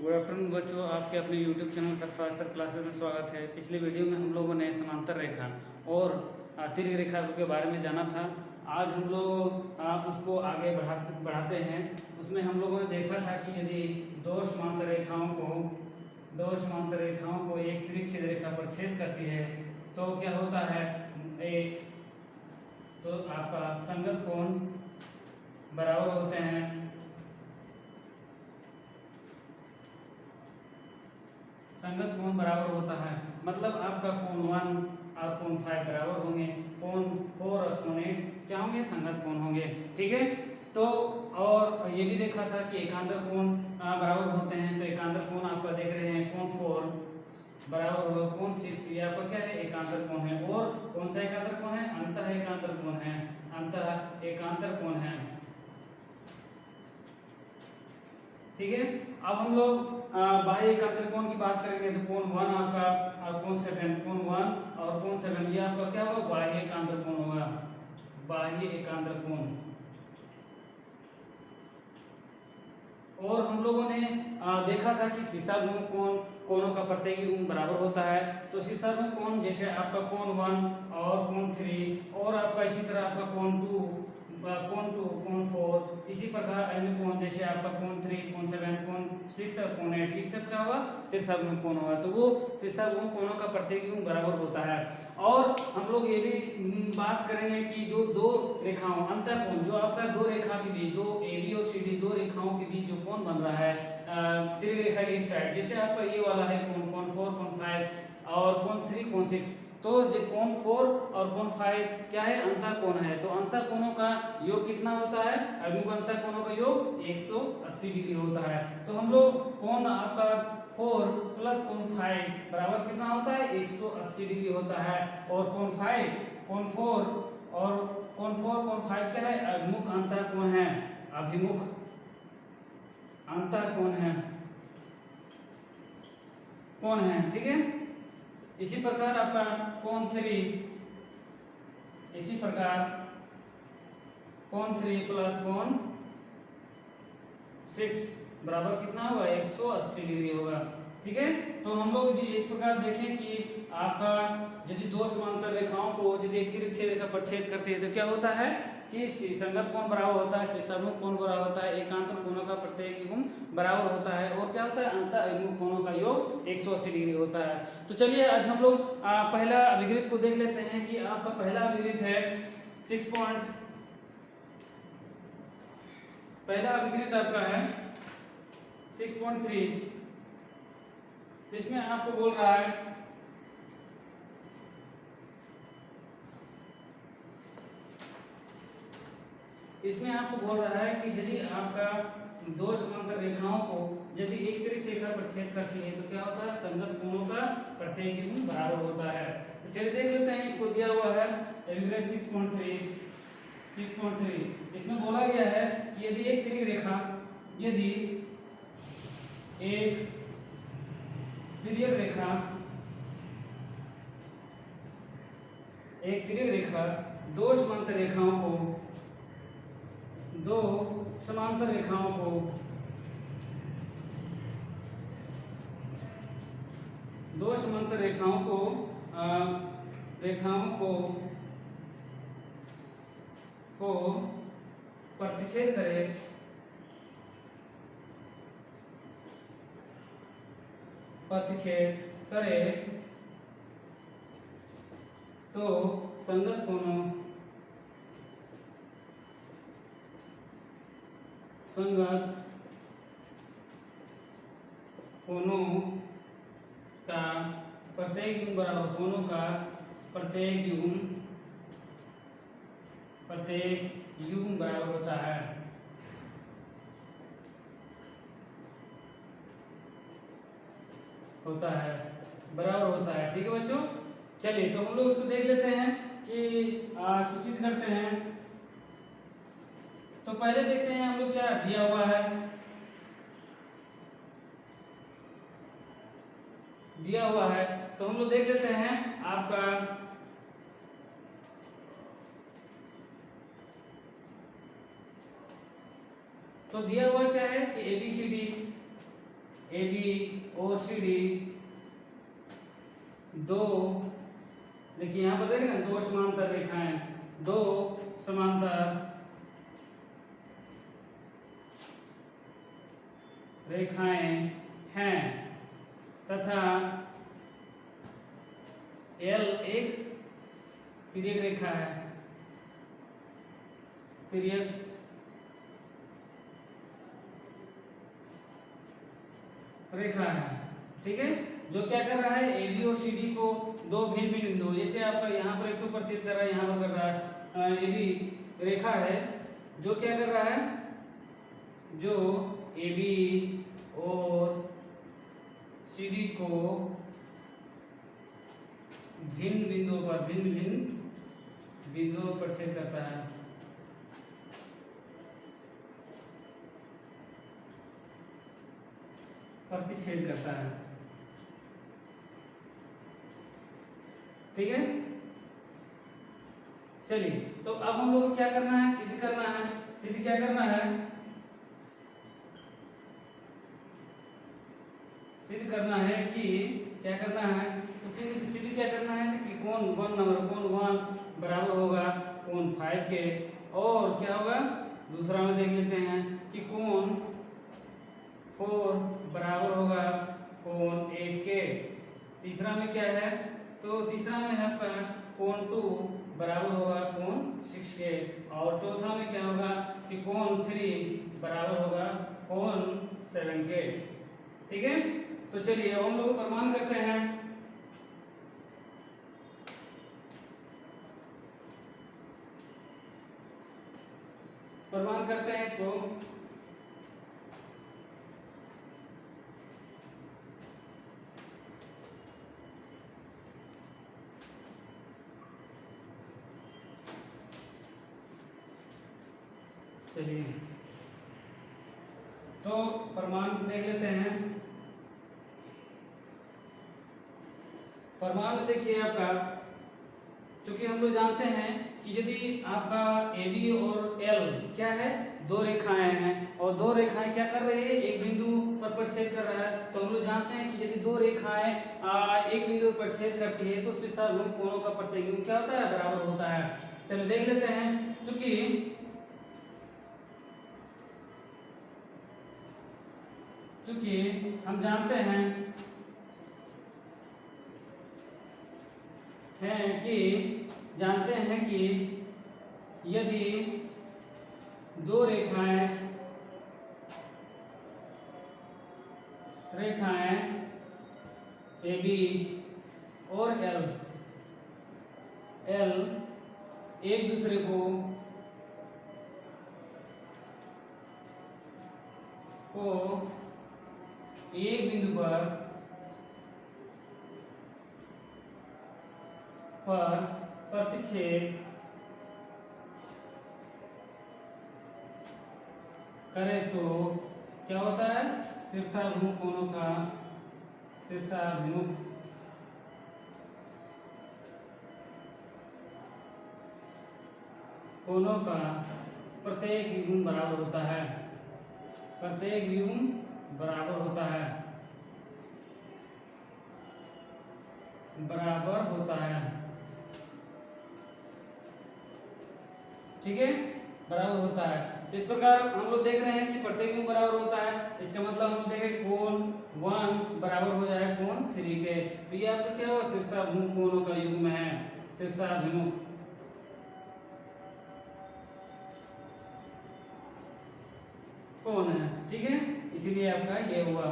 Good afternoon बच्चों, आपके अपने YouTube channel Sarfaraz sir classes में स्वागत है। पिछले वीडियो में हम लोगों ने समांतर रेखा और तिर्यक रेखा के बारे में जाना था। आज हम लोग उसको आगे बढ़ाते हैं। उसमें हम लोगों ने देखा था कि यदि दो समांतर रेखाओं को एक तिर्यक छेद रेखा पर छेद करती है तो क्या होता है। एक तो आपका संगत कोण बराबर होते हैं। संगत कोण बराबर होता है, मतलब आपका कोण 1 और कोण 5 बराबर होंगे। कोण 4 और कोण 8 क्या होंगे, संगत कोण होंगे। ठीक है। तो और ये भी देखा था कि एकांतर कोण बराबर होते हैं। तो एकांतर कोण आपका देख रहे हैं, कोण 4 बराबर होगा कोण 6। ये आपका क्या है, एकांतर कोण है। और कौन सा एकांतर कोण है, अंतः एकांतर कोण है। अंतः एकांतर कोण है। ठीक है। अब हम लोग बाह्य एकांतर कोण की बात करेंगे तो कोण 1 आपका और कोण 7, कोण 1 और कोण 7 ये आपका क्या होगा, बाह्य एकांतर कोण होगा। बाह्य एकांतर कोण। और हम लोगों ने देखा था कि सीसारूढ़ कोणों का प्रत्येक गुण बराबर होता है। तो सीसारूढ़ कोण जैसे आपका कोण 1 और कोण 3 और आपका इसी तरह आपका कोण 2, कोण 4, इसी प्रकार अन्य कोण जैसे आपका कोण 3, कोण 7, कोण 6 और कोण 8, ये सब क्या होगा, शीर्षागुण कोण होगा। तो वो शीर्षागुण कोणों का प्रत्येक गुण बराबर होता है। और हम लोग ये भी बात करेंगे कि जो दो रेखाओं अंतर कोण, जो आपका दो रेखा के बीच, दो AB और CD दो रेखाओं के बीच जो कोण बन रहा है तिर्यक रेखा की साइड, जैसे आपका ये वाला है कोण 4, कोण 5 और कोण 3, कोण 6। तो जो कोण 4 और कोण 5 क्या है, अंतर कोण है। तो अंतर कोणों का योग कितना होता है, अभिमुख अंतर कोणों का योग 180 डिग्री होता है। तो हम लोग कोण आपका 4 प्लस कोण 5 बराबर कितना होता है, 180 डिग्री होता है। और कोण 4 और कोण 5 क्या है, अभिमुख अंतर कोण है। अभिमुख अंतर कोण है, कोण है। ठीक है। इसी प्रकार आपका कोण 3, इसी प्रकार कोण 3 प्लस कोण 6 बराबर कितना होगा, 180 डिग्री होगा। ठीक है। तो हम लोग इस प्रकार देखें कि आपका यदि दो समांतर रेखाओं को यदि एक तिर्यक छेद रेखा पर छेद करते हैं तो क्या होता है कि संगत कोण बराबर होता है, शीर्षाभिमुख कोण बराबर होता है, एकांतर कोणों का प्रत्येक गुण बराबर होता है। और क्या होता है, अंतः अभिमुख कोणों का योग 180 डिग्री होता है। तो चलिए आज हम लोग पहला अभिवृत्त को देख लेते हैं कि आपका पहला अभिवृत्त है पहला अभिवृत्त आपका है 6.3। इसमें आपको बोल रहा है कि यदि आपका दो समांतर रेखाओं को यदि एक तिर्यक रेखा पर छेद करती है तो क्या होता है, संगत कोणों का प्रत्येक गुण बराबर होता है। तो चलिए देख लेते हैं, इसको दिया हुआ है अभिव्यक्ति 6.3। इसमें बोला गया है कि यदि एक तिर्यक रेखा दो समांतर रेखाओं को प्रतिच्छेद करे तो संगत कोणों का प्रत्येक गुण बराबर, कोणों का प्रत्येक युग्म बराबर होता है। बराबर होता है। ठीक है बच्चों। चलिए तो हम लोग इसको देख लेते हैं कि इसको सिद्ध करते हैं। तो पहले देखते हैं हम लोग क्या दिया हुआ है। तो हम लोग देख लेते हैं आपका तो दिया हुआ क्या है कि ABCD ए बी और सी डी दो, देखिए यहाँ पर देखें ना, दो समांतर रेखाएं, दो समांतर रेखाएं हैं तथा एल एक तिर्यक रेखा है, तिर्यक रेखा है, ठीक है, जो क्या कर रहा है, ए बी और सी डी को दो भिन्न भिन्न बिंदु, जैसे आपका यहाँ पर एक टू परिचित कर रहा है, यहाँ पर कर रहा है, ए बी रेखा है जो क्या कर रहा है, जो ए बी और सी डी को भिन्न बिंदुओं पर, भिन्न भिन्न बिंदुओं पर छेद करता है। प्रतिच्छेद करता है, ठीक है। चलिए, तो अब हम लोग को क्या करना है, सिद्ध करना है। सिद्ध क्या करना है, सिद्ध करना है कि क्या करना है, तो सिद्ध क्या करना है कि कोण 1 नंबर, कोण 1 बराबर होगा कोण 5 के, और क्या होगा, दूसरा में देख लेते हैं कि कोण 4 बराबर होगा कोण 8 के। तीसरा में क्या है, तो तीसरा में है आपका कोण 2 बराबर होगा कोण 6 के, और चौथा में क्या होगा कि कोण 3 बराबर होगा कोण 7 के, ठीक है। तो चलिए अब हम लोग प्रमाण करते हैं। प्रमाण करते हैं इसको। चलिए, तो प्रमाण देख लेते हैं। प्रमाण में देखिए आपका, चूंकि हम लोग जानते हैं कि यदि आपका ए बी और एल क्या है, दो रेखाएं हैं, और दो रेखाएं क्या कर रही है, एक बिंदु पर प्रतिच्छेद कर रहा है, तो हम लोग जानते हैं कि यदि दो रेखाएं एक बिंदु पर प्रतिच्छेद करती है तो शीर्षाभिमुख कोणों का प्रतिबिंब क्या होता है, बराबर होता है। चलिए देख लेते हैं। चूंकि हम जानते हैं कि यदि दो रेखाएं ए बी और एल एक दूसरे को एक बिंदु पर प्रतिच्छेद करे तो क्या होता है, शीर्षाभिमुख कोणों का, शीर्षाभिमुख कोणों का प्रत्येक युग्म बराबर होता है, प्रत्येक युग्म बराबर होता है, बराबर होता है, ठीक है, बराबर होता है। तो इस प्रकार हम लोग देख रहे हैं कि प्रत्येक युग्म बराबर होता है। इसका मतलब हम देखें कोण 1 बराबर हो जाए कोण 3 के, तो ये आपका क्या हुआ, शीर्षाभिमुख कोणों का युग्म है, शीर्षाभिमुख कोण है, ठीक है, इसीलिए आपका ये हुआ।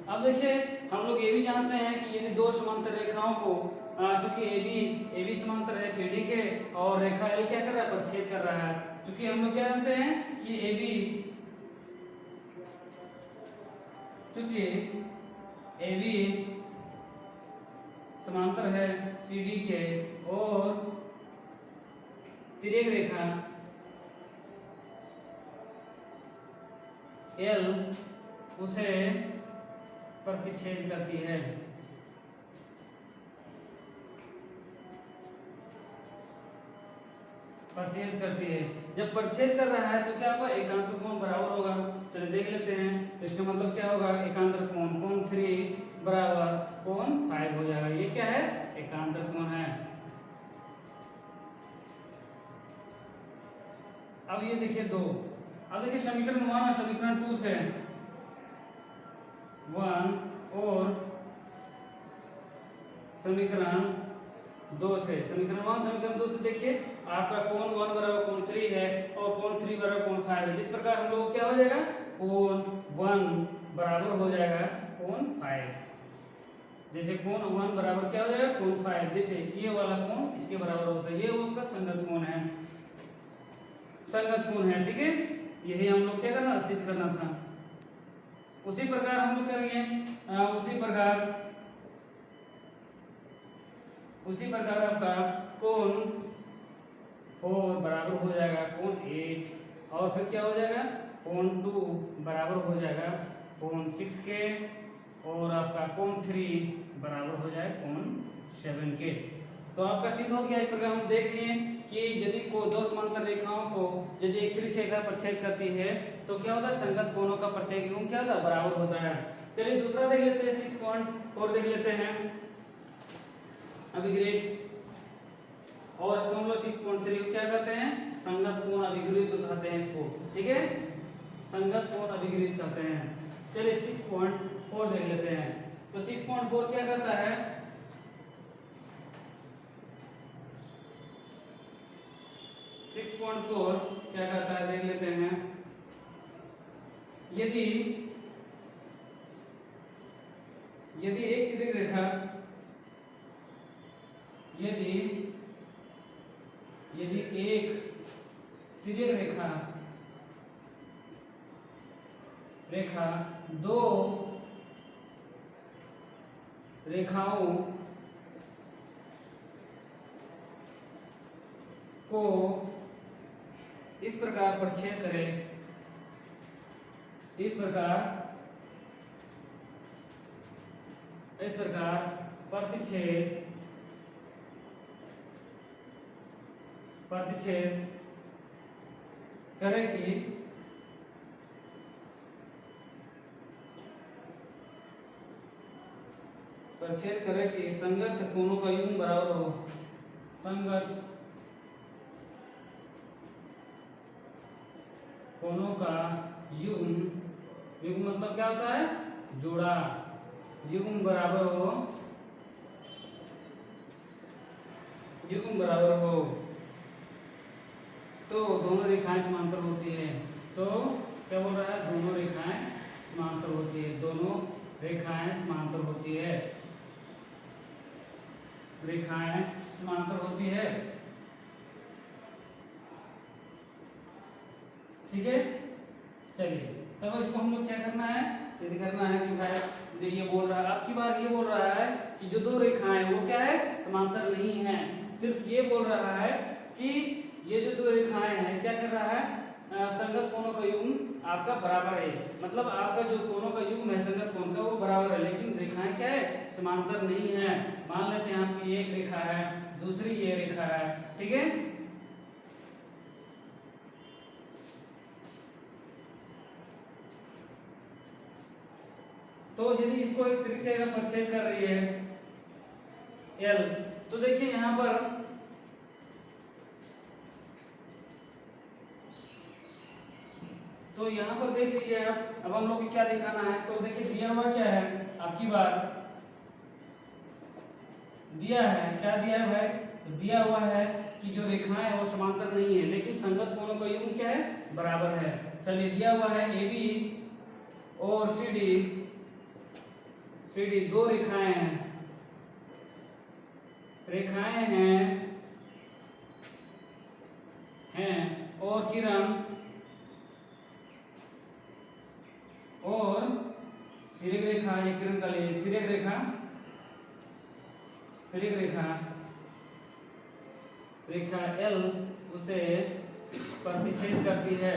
अब देखिए, हम लोग ये भी जानते हैं कि यदि दो समांतर रेखाओं को, चूंकि ए बी समांतर है सी डी के, और रेखा एल क्या कर रहा है, प्रतिच्छेद कर रहा है। क्योंकि हम लोग क्या जानते हैं कि ए बी समांतर है सी डी के, और तिर्यक रेखा एल उसे प्रतिच्छेद करती है। प्रतिच्छेद करती है। जब प्रतिच्छेद कर रहा है तो क्या होगा, एकांतर कोण बराबर होगा। चलिए देख लेते हैं, तो इसका मतलब क्या होगा, एकांतर कोण कोण 3 बराबर कोण 5 हो जाएगा। ये क्या है, एकांतर कोण है। अब ये देखिए 2, अब देखिए समीकरण 1 और समीकरण 2 से 1 और समीकरण 2 से, समीकरण 1 समीकरण 2 से देखिए आपका कोण 1 बराबर कोण 3 है और कोण 3 बराबर कोण 5 है। जिस प्रकार हम लोग क्या हो जाएगा, कोण 1 बराबर हो जाएगा कोण 5। जैसे कोण 1 बराबर क्या हो जाएगा, कोण 5। जैसे ये वाला कोण इसके बराबर होता है, ये आपका संगत कोण है, संगत कोण है, ठीक है। यही हम लोग क्या करना, सिद्ध करना था। उसी प्रकार हम लोग करेंगे, उसी प्रकार आपका कोण 4 बराबर हो जाएगा कोण 8 और फिर क्या हो जाएगा, कोण 2 बराबर हो जाएगा कोण 6 के और आपका कोण 3 बराबर हो जाए कोण 7 के। तो आपका सिद्ध हो गया। इस प्रकार हम देख लिए कि यदि कोई दो समांतर रेखाओं को यदि एक त्रिज्यीय रेखा प्रतिच्छेद करती है तो क्या होता है, संगत कोणों का प्रत्येक कोण क्या होता है, बराबर होता है। चलिए दूसरा देख लेते हैं, 6.4 देख लेते हैं, अभिग्रित, और इसको हम लोग 6.3 को क्या कहते हैं, संगत कोण अभिग्रित कहते हैं इसको, ठीक है, संगत कोण अभिग्रित कहते हैं। चलिए 6.4 देख लेते हैं। तो 6.4 क्या कहता है, 6.4 क्या कहता है देख लेते हैं। यदि एक तिर्यक रेखा, यदि एक तिर्यक रेखा दो रेखाओं को इस प्रकार प्रतिच्छेद करे, इस प्रकार प्रतिच्छेद करे कि संगत कोणों का युग्म बराबर हो, संगत कोणों का युग्म मतलब क्या होता है, जोड़ा, युग्म बराबर हो तो दोनों रेखाएं समांतर होती है। तो क्या बोल रहा है, दोनों रेखाएं समांतर होती है, दोनों रेखाएं समांतर होती है, रेखाएं समांतर होती है, ठीक है। चलिए तब इसको हम लोग क्या करना है, सिद्ध करना है कि भाई ये बोल रहा है, आपकी बार ये बोल रहा है कि जो दो रेखाएं वो क्या है, समांतर नहीं है। सिर्फ ये बोल रहा है कि ये जो दो रेखाएं हैं क्या कर रहा है, संगत कोणों का युग्म आपका बराबर है, मतलब आपका जो कोणों का युग्म है संगत कोण का वो बराबर है, लेकिन रेखाएं क्या है, समांतर नहीं है। मान लेते हैं आपकी एक रेखा है, दूसरी ये रेखा है, ठीक है। तो यदि इसको एक त्रिज्यीय रेखा प्रतिच्छेद कर रही है L, तो देखिए यहां पर देख लीजिए आप, अब हम लोग को क्या दिखाना है, तो देखिए दिया हुआ क्या है, आपकी बार दिया है, क्या दिया है भाई, तो दिया हुआ है कि जो रेखाएं है वो समांतर नहीं है, लेकिन संगत कोणों का युग्म क्या है, बराबर है। चलिए दिया हुआ है AB और CD दो रेखाएं हैं और किरण और तिर्यक रेखा, ये किरण का लिए तिर्यक रेखा L उसे प्रतिच्छेद करती है,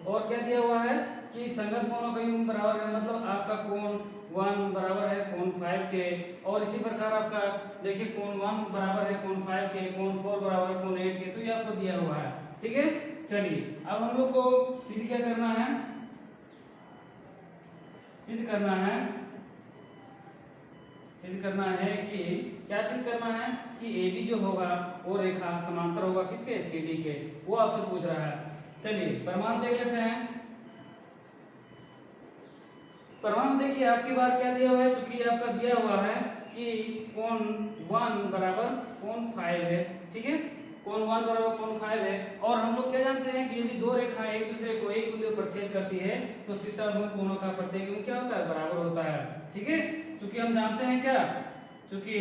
और क्या दिया हुआ है, कि संगत कोणों का योग बराबर है, मतलब आपका कोण 1 बराबर है कोण 5 के, और इसी प्रकार आपका देखिए कोण 1 बराबर है कोण 5 के, कोण 4 बराबर है कोण 8 के, तो ये आपको दिया हुआ है। ठीक है, चलिए अब हम लोग को सिद्ध क्या करना है, सिद्ध करना है, सिद्ध करना है कि क्या सिद्ध करना है कि AB जो होगा वो रेखा समांतर होगा किसके, CD के, वो आपसे पूछ रहा है। चलिए प्रमाण देख लेते हैं। प्रमाण देखिए आपकी बार क्या दिया हुआ है, चूंकि आपका दिया हुआ है कि कोण 1 बराबर कोण 5 है। ठीक है, कोण 1 बराबर कोण 5 है, और हम लोग क्या जानते हैं कि यदि दो रेखाएं एक दूसरे को एक बिंदु पर छेद करती है तो शीर्षाभिमुख कोणों का प्रत्येक योग क्या होता है, बराबर होता है। ठीक है, चूंकि हम जानते हैं क्या, चूंकि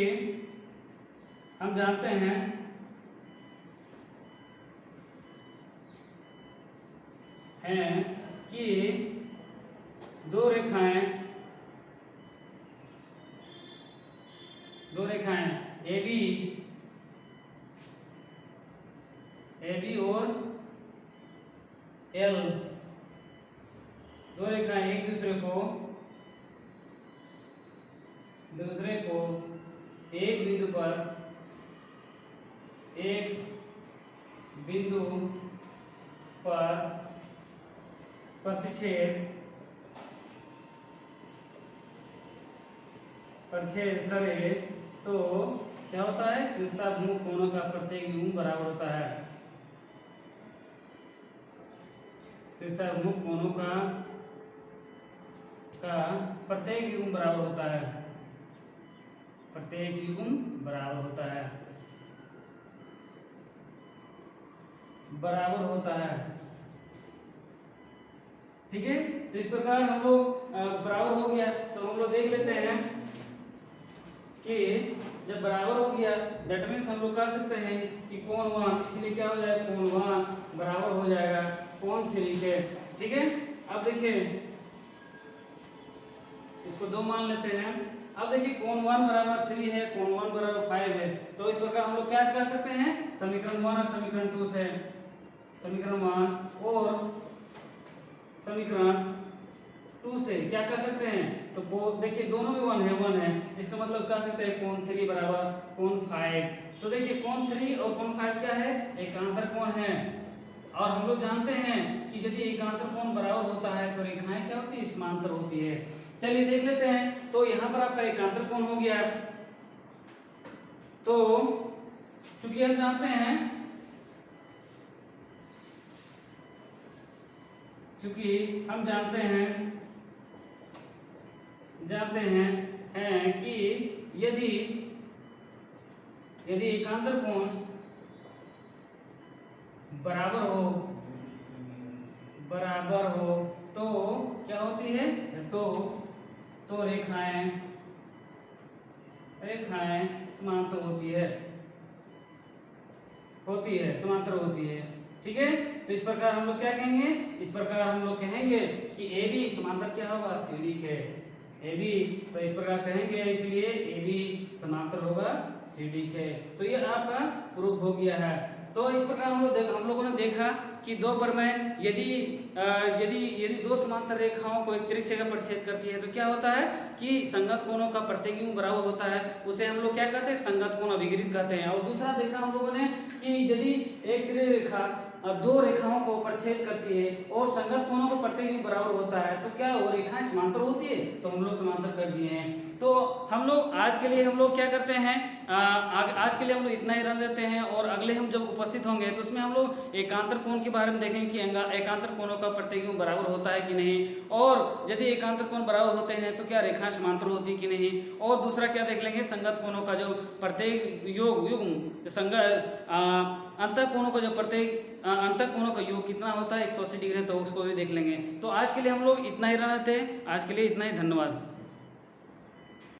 हम जानते हैं कि दो रेखाएं AB और L, दो रेखाएं एक दूसरे को एक बिंदु पर प्रतिच्छेद करे तो क्या होता है, शीर्षाभिमुख कोणों का प्रत्येक योग बराबर होता है। शीर्षाभिमुख कोणों का प्रत्येक योग बराबर होता है, प्रत्येक योग बराबर होता है, बराबर होता है। ठीक है, तो इस प्रकार हम लोग बराबर हो गया, तो हम लोग देख लेते हैं कि जब बराबर हो गया दैट मीन्स हम लोग कह सकते हैं कि कोण 1, इसलिए क्या हो जाएगा, कोण 1 बराबर हो जाएगा कोण 3 के। ठीक है, अब देखिए इसको 2 मान लेते हैं। अब देखिए कोण 1 बराबर 3 है, कोण 1 बराबर 5 है, तो इस प्रकार हम लोग क्या कर सकते हैं, समीकरण 1 और समीकरण 2 से, समीकरण 1 और समीकरण 2 से क्या कर सकते हैं, तो देखिए दोनों में 1 है, इसका मतलब कह सकते हैं कोण 3 बराबर कोण 5। तो देखिए कोण 3 और कोण 5 क्या है, एकांतर कोण है, और हम लोग जानते हैं कि यदि एकांतर कोण बराबर होता है तो रेखाएं क्या होती है, समांतर होती है। चलिए देख लेते हैं, तो यहाँ पर आपका एकांतर कोण हो गया, तो चूंकि हम जानते हैं कि यदि एकांतर कोण बराबर हो तो क्या होती है, तो रेखाएं समांतर होती है, समांतर होती है। ठीक है, तो इस प्रकार हम लोग क्या कहेंगे, इस प्रकार हम लोग कहेंगे कि AB समांतर क्या होगा, CD के, AB तो इस प्रकार कहेंगे, इसलिए AB समांतर होगा CD के। तो ये आपका प्रूफ हो गया है। तो इस प्रकार हम लोगों ने देखा कि दो प्रमेय यदि दो समांतर रेखाओं को एक त्रिज्या पर छेद करती है तो क्या होता है कि संगत कोणों का प्रत्येक योग बराबर होता है, उसे हम लोग क्या कहते हैं, संगत कोण अभिगिरित कहते हैं। और दूसरा देखा हम लोगों ने कि यदि एक त्रिज्या रेखा दो रेखाओं को परछेद करती है और संगत कोणों का प्रत्येक योग बराबर होता है तो क्या वो रेखाएं समांतर होती है, तो हम लोग समांतर कर दिए हैं। तो हम लोग आज के लिए हम लोग क्या करते हैं, आज के लिए हम लोग इतना ही रन देते हैं, और अगले हम जब उपस्थित होंगे तो उसमें हम लोग एकांतर कोण के बारे में देखेंगे कि एकांतर कोणों का प्रत्येक योग बराबर होता है कि नहीं, और यदि एकांतर कोण बराबर होते हैं तो क्या रेखाएं समांतर होती है कि नहीं, और दूसरा क्या देख लेंगे, संगत कोणों का जो प्रत्येक अंतः कोणों का जो प्रत्येक अंतः कोणों का योग कितना होता है 180 डिग्री, तो उसको भी देख लेंगे। तो आज के लिए हम लोग इतना ही रहना थे, आज के लिए इतना ही, धन्यवाद।